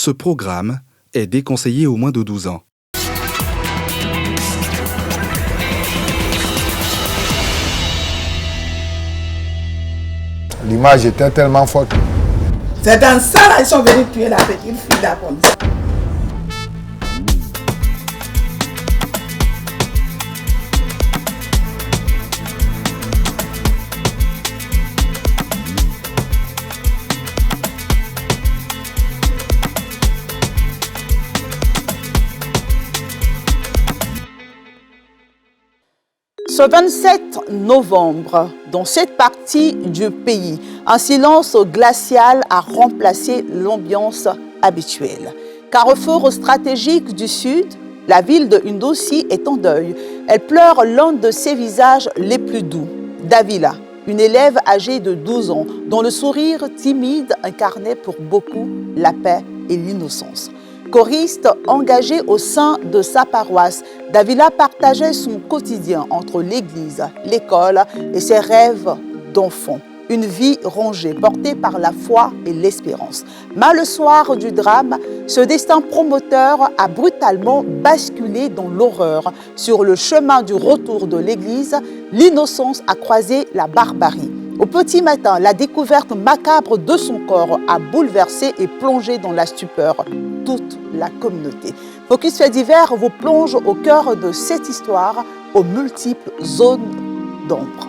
Ce programme est déconseillé aux moins de 12 ans. L'image était tellement forte. C'est dans ça là, ils sont venus tuer la petite fille là comme ça. Ce 27 novembre, dans cette partie du pays, un silence glacial a remplacé l'ambiance habituelle. Carrefour stratégique du Sud, la ville de Ndossi est en deuil. Elle pleure l'un de ses visages les plus doux. Davila, une élève âgée de 12 ans, dont le sourire timide incarnait pour beaucoup la paix et l'innocence. Choriste engagé au sein de sa paroisse, Davila partageait son quotidien entre l'église, l'école et ses rêves d'enfant. Une vie rongée, portée par la foi et l'espérance. Mais le soir du drame, ce destin promoteur a brutalement basculé dans l'horreur. Sur le chemin du retour de l'église, l'innocence a croisé la barbarie. Au petit matin, la découverte macabre de son corps a bouleversé et plongé dans la stupeur toute la communauté. Focus Faits divers vous plonge au cœur de cette histoire, aux multiples zones d'ombre.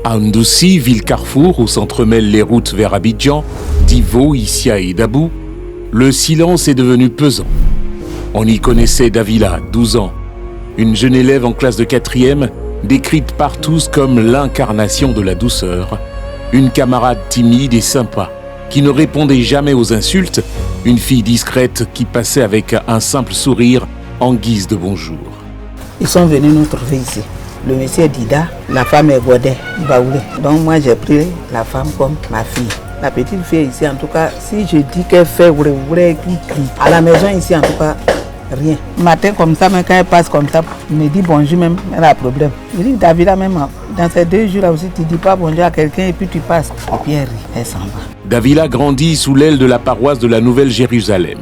À Ndossi, ville carrefour où s'entremêlent les routes vers Abidjan, Divo, Issia et Dabou, le silence est devenu pesant. On y connaissait Davila, 12 ans, une jeune élève en classe de 4e, décrite par tous comme l'incarnation de la douceur, une camarade timide et sympa, qui ne répondait jamais aux insultes, une fille discrète qui passait avec un simple sourire en guise de bonjour. Ils sont venus nous trouver ici. Le monsieur est Dida, la femme est Godé, Baoulé. Donc moi j'ai pris la femme comme ma fille. La petite fille ici, en tout cas, si je dis qu'elle fait vrai, qui crie. À la maison ici, en tout cas, rien. Matin comme ça, mais quand elle passe comme ça, elle me dit bonjour même, elle a un problème. Je dis Davila même, dans ces 2 jours là aussi, tu ne dis pas bonjour à quelqu'un et puis tu passes. Et puis elle rit, elle s'en va. Davila grandit sous l'aile de la paroisse de la Nouvelle-Jérusalem.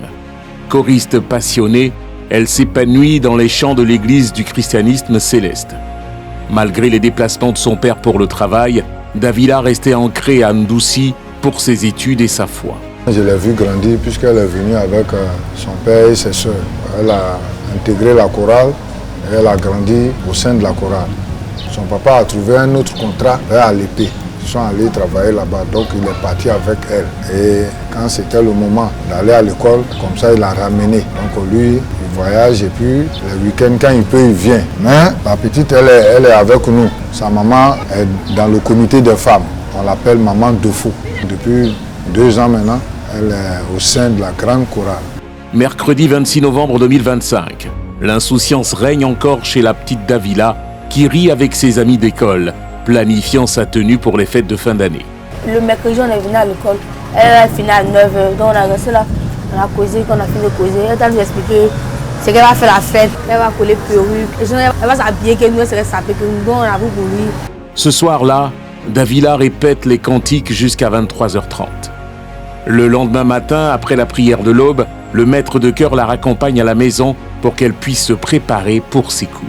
Choriste passionnée, elle s'épanouit dans les chants de l'église du christianisme céleste. Malgré les déplacements de son père pour le travail, Davila restait ancrée à Ndossi pour ses études et sa foi. Je l'ai vue grandir puisqu'elle est venue avec son père et ses soeurs. Elle a intégré la chorale et elle a grandi au sein de la chorale. Son papa a trouvé un autre contrat à l'épée. Ils sont allés travailler là-bas, donc il est parti avec elle. Et quand c'était le moment d'aller à l'école, comme ça il l'a ramené. Donc lui, il voyage et puis les week-ends quand il peut, il vient. Mais la petite, elle est avec nous. Sa maman est dans le comité des femmes. On l'appelle Maman Defo. Depuis 2 ans maintenant, elle est au sein de la grande chorale. Mercredi 26 novembre 2025, l'insouciance règne encore chez la petite Davila qui rit avec ses amis d'école, planifiant sa tenue pour les fêtes de fin d'année. Le mercredi, on est venu à l'école. Elle a fini à 9h, donc on a resté là. On a causé, quand on a fini de causer. Elle a nous expliqué c'est qu'elle va faire la fête, elle va coller perruque, elle va s'habiller, qu'elle nous serait sapée, que nous on a vu pour lui. Ce soir-là, Davila répète les cantiques jusqu'à 23h30. Le lendemain matin, après la prière de l'aube, le maître de chœur la raccompagne à la maison pour qu'elle puisse se préparer pour ses cours.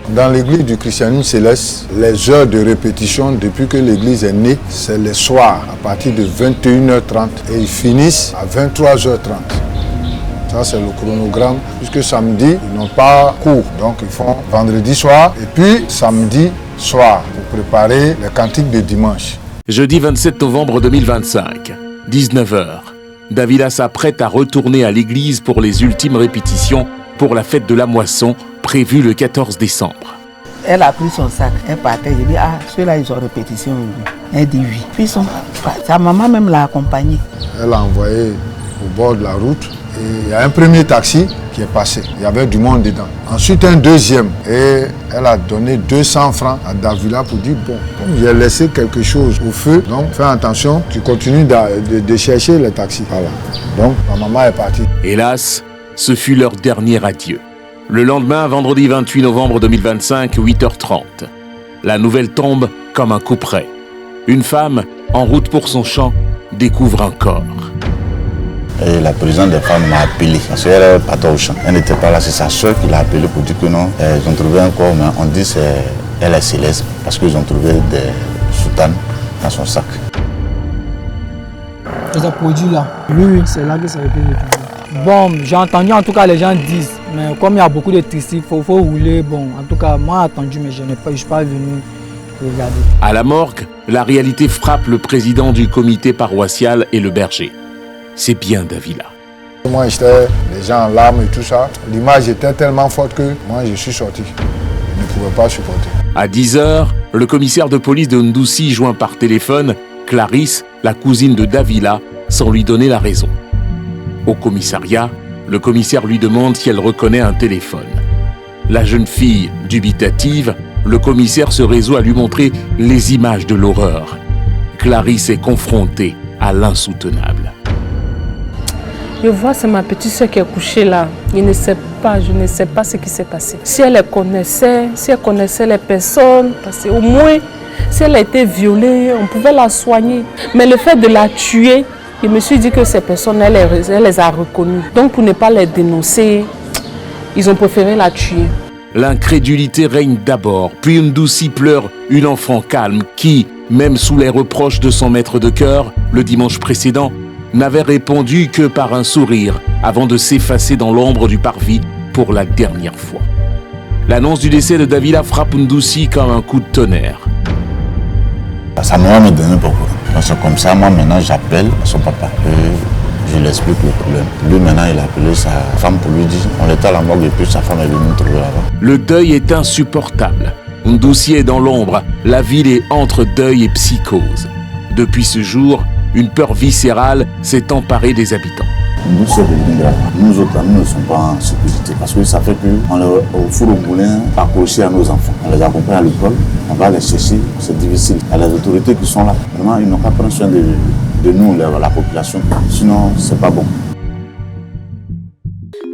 Dans l'église du christianisme céleste, les heures de répétition depuis que l'église est née, c'est les soirs à partir de 21h30 et ils finissent à 23h30. Ça c'est le chronogramme, puisque samedi, ils n'ont pas cours, donc ils font vendredi soir et puis samedi soir pour préparer les cantiques de dimanche. Jeudi 27 novembre 2025, 19h, Davila s'apprête à retourner à l'église pour les ultimes répétitions pour la fête de la moisson prévue le 14 décembre. Elle a pris son sac, elle partait, je dis ceux-là ils ont répétition aujourd'hui. Elle dit oui. Puis sa maman même l'a accompagnée. Elle a envoyé au bord de la route et il y a un premier taxi qui est passé. Il y avait du monde dedans. Ensuite un deuxième et elle a donné 200 francs à Davila pour dire bon, comme j'ai laissé quelque chose au feu, donc fais attention, tu continues de chercher les taxis. Voilà. Donc ma maman est partie. Hélas, ce fut leur dernier adieu. Le lendemain, vendredi 28 novembre 2025, 8h30, La nouvelle tombe comme un coup près. Une femme, en route pour son champ, découvre un corps. Et la présidente des femmes m'a appelé parce qu'elle partait au champ. Elle n'était pas là, c'est sa soeur qui l'a appelé pour dire que non, ils ont trouvé un corps, mais on dit qu'elle est céleste parce qu'ils ont trouvé des soutanes dans son sac. Les produits là, oui, c'est là que ça a été retrouvé. Bon, j'ai entendu en tout cas les gens disent, mais comme il y a beaucoup de tristes, il faut rouler. Bon, en tout cas, moi j'ai entendu, mais je ne suis pas venu regarder. À la morgue, la réalité frappe le président du comité paroissial et le berger. C'est bien Davila. Moi j'étais les gens en larmes et tout ça. L'image était tellement forte que moi je suis sorti. Je ne pouvais pas supporter. À 10h, le commissaire de police de Ndoussi joint par téléphone Clarisse, la cousine de Davila, sans lui donner la raison. Au commissariat, le commissaire lui demande si elle reconnaît un téléphone. La jeune fille, dubitative, le commissaire se résout à lui montrer les images de l'horreur. Clarisse est confrontée à l'insoutenable. Je vois, c'est ma petite soeur qui est couchée là. Je ne sais pas ce qui s'est passé. Si elle connaissait les personnes, parce qu'au moins, si elle a été violée, on pouvait la soigner. Mais le fait de la tuer, je me suis dit que ces personnes, elle les a reconnues. Donc pour ne pas les dénoncer, ils ont préféré la tuer. L'incrédulité règne d'abord, puis Ndoussi pleure une enfant calme qui, même sous les reproches de son maître de chœur, le dimanche précédent, n'avait répondu que par un sourire avant de s'effacer dans l'ombre du parvis pour la dernière fois. L'annonce du décès de Davila frappe Ndoussi comme un coup de tonnerre. Ça m'a donné beaucoup. C'est comme ça, moi maintenant j'appelle son papa et je lui explique le problème. Lui maintenant il a appelé sa femme pour lui dire on était à la morgue et puis sa femme est venue nous trouver là-bas. Le deuil est insupportable. Ndoussi est dans l'ombre, la ville est entre deuil et psychose. Depuis ce jour, une peur viscérale s'est emparée des habitants. Nous, c'est devenu grave. Nous autres, nous ne sommes pas en sécurité parce que ça fait qu'on est au four au moulin, accrochés à nos enfants. On les accompagne à l'école, on va les chercher, c'est difficile. Il y a les autorités qui sont là. Vraiment, ils n'ont qu'à prendre soin de nous, la population. Sinon, c'est pas bon.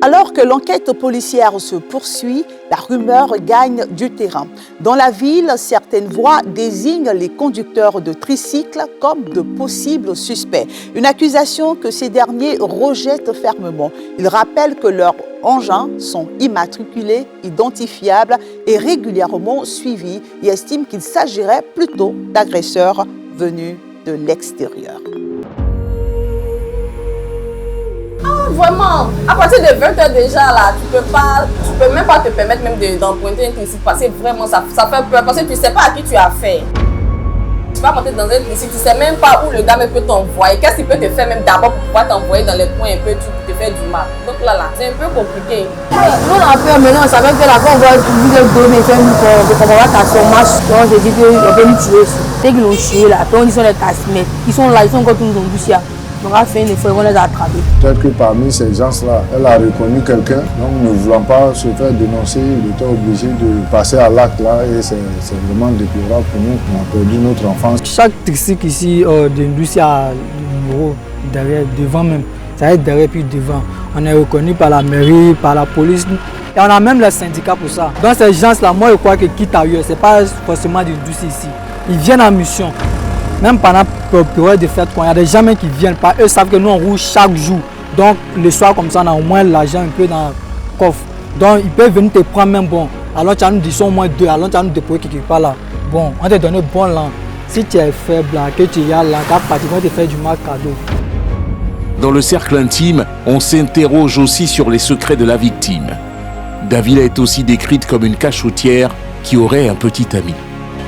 Alors que l'enquête policière se poursuit, la rumeur gagne du terrain. Dans la ville, certaines voix désignent les conducteurs de tricycles comme de possibles suspects. Une accusation que ces derniers rejettent fermement. Ils rappellent que leurs engins sont immatriculés, identifiables et régulièrement suivis et estiment qu'il s'agirait plutôt d'agresseurs venus de l'extérieur. Vraiment, à partir de 20h déjà là, tu peux même pas te permettre même d'emprunter un tricycle parce que vraiment ça fait peur parce que tu sais pas à qui tu as affaire. Tu vas monter dans un tricycle, tu sais même pas où le gars peut t'envoyer. Qu'est-ce qu'il peut te faire même d'abord pour pouvoir t'envoyer dans les coins un peu, tu te fais du mal. Donc là, c'est un peu compliqué. Nous on a peur maintenant, on savait que là quand on va vous donner on va tasser au match. Donc j'ai dit qu'on peut nous tuer aussi. Dès qu'ils l'ont tué là, après on dit qu'ils sont les tassements. Ils sont là, ils sont encore tous dans le boucher. On a fait une effort, on les a attrapés. Peut-être que parmi ces gens-là, elle a reconnu quelqu'un. Donc, ne voulant pas se faire dénoncer, il était obligé de passer à l'acte là. Et c'est vraiment déplorable pour nous. On a perdu notre enfance. Chaque tricycle ici de Ndoussi a le numéro derrière, devant même. Ça va être derrière puis devant. On est reconnu par la mairie, par la police. Et on a même les syndicats pour ça. Donc ces gens-là, moi je crois qu'ils quittent ailleurs. Ce n'est pas forcément de Ndoussi ici. Ils viennent en mission. Même pendant la période de fête, il y a des gens qui viennent pas, eux savent que nous on roule chaque jour. Donc le soir comme ça, on a au moins l'argent un peu dans le coffre. Donc ils peuvent venir te prendre même bon. Alors tu as nous dit au moins 2, alors tu as nous déposer quelque part là. Bon, on te donne bon là. Si tu es faible là, que tu es là, tu as pratiquement te faire du mal cadeau. Dans le cercle intime, on s'interroge aussi sur les secrets de la victime. Davila est aussi décrite comme une cachotière qui aurait un petit ami.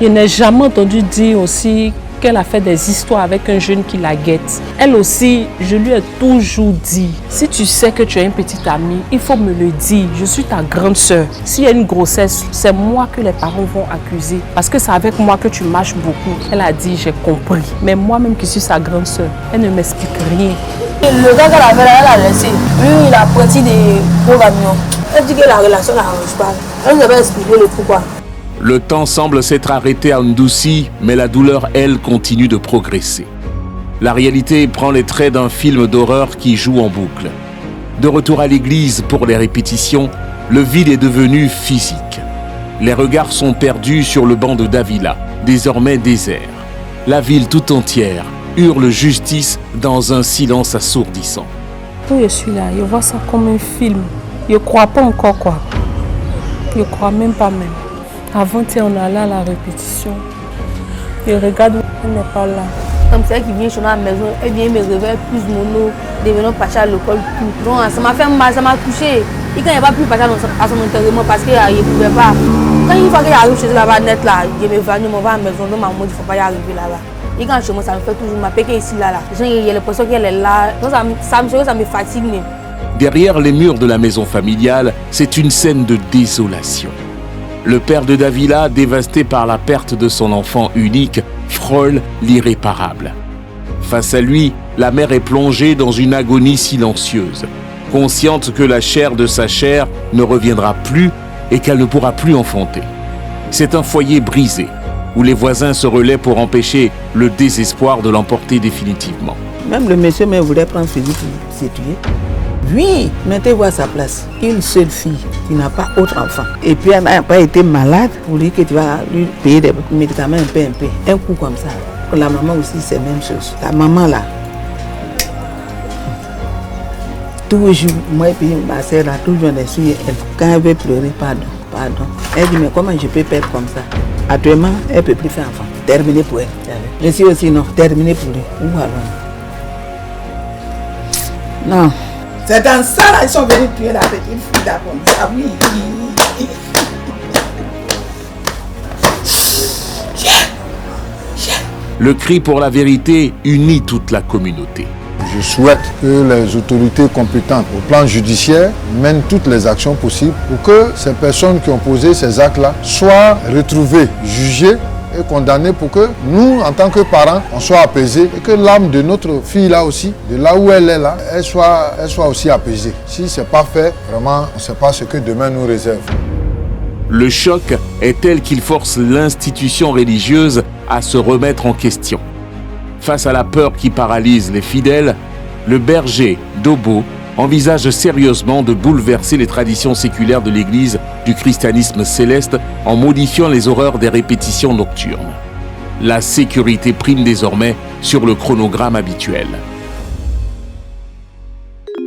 Je n'ai jamais entendu dire aussi qu'elle a fait des histoires avec un jeune qui la guette. Elle aussi, je lui ai toujours dit, si tu sais que tu as une petite amie, il faut me le dire. Je suis ta grande sœur. S'il y a une grossesse, c'est moi que les parents vont accuser. Parce que c'est avec moi que tu marches beaucoup. Elle a dit, j'ai compris. Mais moi-même qui suis sa grande sœur, elle ne m'explique rien. Le gars qu'elle avait là, elle a laissé. Lui, il a parti des gros camions. Elle dit que la relation n'arrange pas. Elle nous avait expliqué le pourquoi. Le temps semble s'être arrêté à Ndoussi, mais la douleur, elle, continue de progresser. La réalité prend les traits d'un film d'horreur qui joue en boucle. De retour à l'église pour les répétitions, le vide est devenu physique. Les regards sont perdus sur le banc de Davila, désormais désert. La ville tout entière hurle justice dans un silence assourdissant. Quand je suis là, je vois ça comme un film. Je ne crois pas encore quoi. Je ne crois même pas même. Avant, on allait à la répétition. Je regarde, elle n'est pas là. Comme c'est elle qui vient chez moi à la maison, elle vient me réveiller plus mono, devenant partir à l'école, tout. Donc ça m'a fait mal, ça m'a touché. Et quand il n'y a pas pu partir à son enterrement parce qu'il ne pouvait pas. Quand une fois qu'il arrive chez eux là-bas net là, je me venu, je vais à la maison, donc maman dit qu'il ne faut pas y arriver là-bas. Et quand chez moi, ça me fait toujours m'appeler ici là. Il y a l'impression qu'elle est là. Donc ça me fatigue. Derrière les murs de la maison familiale, c'est une scène de désolation. Le père de Davila, dévasté par la perte de son enfant unique, frôle l'irréparable. Face à lui, la mère est plongée dans une agonie silencieuse, consciente que la chair de sa chair ne reviendra plus et qu'elle ne pourra plus enfanter. C'est un foyer brisé, où les voisins se relaient pour empêcher le désespoir de l'emporter définitivement. Même le monsieur me voulait prendre Philippe pour se tuer. Oui, mettez-vous à sa place. Une seule fille qui n'a pas autre enfant. Et puis elle n'a pas été malade pour lui que tu vas lui payer des médicaments un peu. Un coup comme ça. Pour la maman aussi, c'est la même chose. La maman là, toujours, moi et puis ma soeur là, toujours on est sur elle. Quand elle veut pleurer, pardon. Elle dit, mais comment je peux perdre comme ça? Actuellement, elle ne peut plus faire enfant. Terminé pour elle. Monsieur aussi, non, terminé pour lui. Où alors? Non. C'est dans ça là, ils sont venus tuer la petite fille là comme ça, oui. Le cri pour la vérité unit toute la communauté. Je souhaite que les autorités compétentes au plan judiciaire mènent toutes les actions possibles pour que ces personnes qui ont posé ces actes-là soient retrouvées, jugées et condamnées pour que nous, en tant que parents, on soit apaisés et que l'âme de notre fille-là aussi, de là où elle est là, elle soit aussi apaisée. Si ce n'est pas fait, vraiment, on ne sait pas ce que demain nous réserve. Le choc est tel qu'il force l'institution religieuse à se remettre en question. Face à la peur qui paralyse les fidèles, le berger Dobo envisage sérieusement de bouleverser les traditions séculaires de l'Église du christianisme céleste en modifiant les horreurs des répétitions nocturnes. La sécurité prime désormais sur le chronogramme habituel.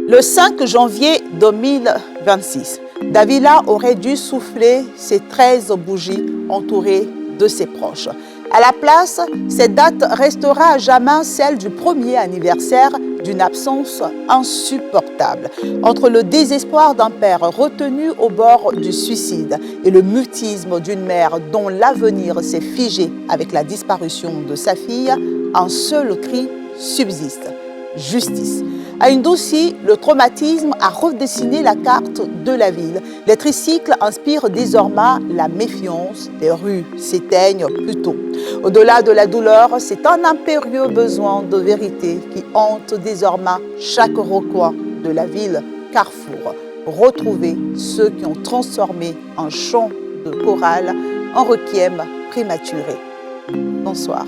Le 5 janvier 2026, Davila aurait dû souffler ses 13 bougies entourées de ses proches. À la place, cette date restera à jamais celle du premier anniversaire d'une absence insupportable. Entre le désespoir d'un père retenu au bord du suicide et le mutisme d'une mère dont l'avenir s'est figé avec la disparition de sa fille, un seul cri subsiste: justice. À Ndouci, le traumatisme a redessiné la carte de la ville. Les tricycles inspirent désormais la méfiance. Les rues s'éteignent plus tôt. Au-delà de la douleur, c'est un impérieux besoin de vérité qui hante désormais chaque recoin de la ville Carrefour. Retrouver ceux qui ont transformé un chant de chorale en requiem prématuré. Bonsoir.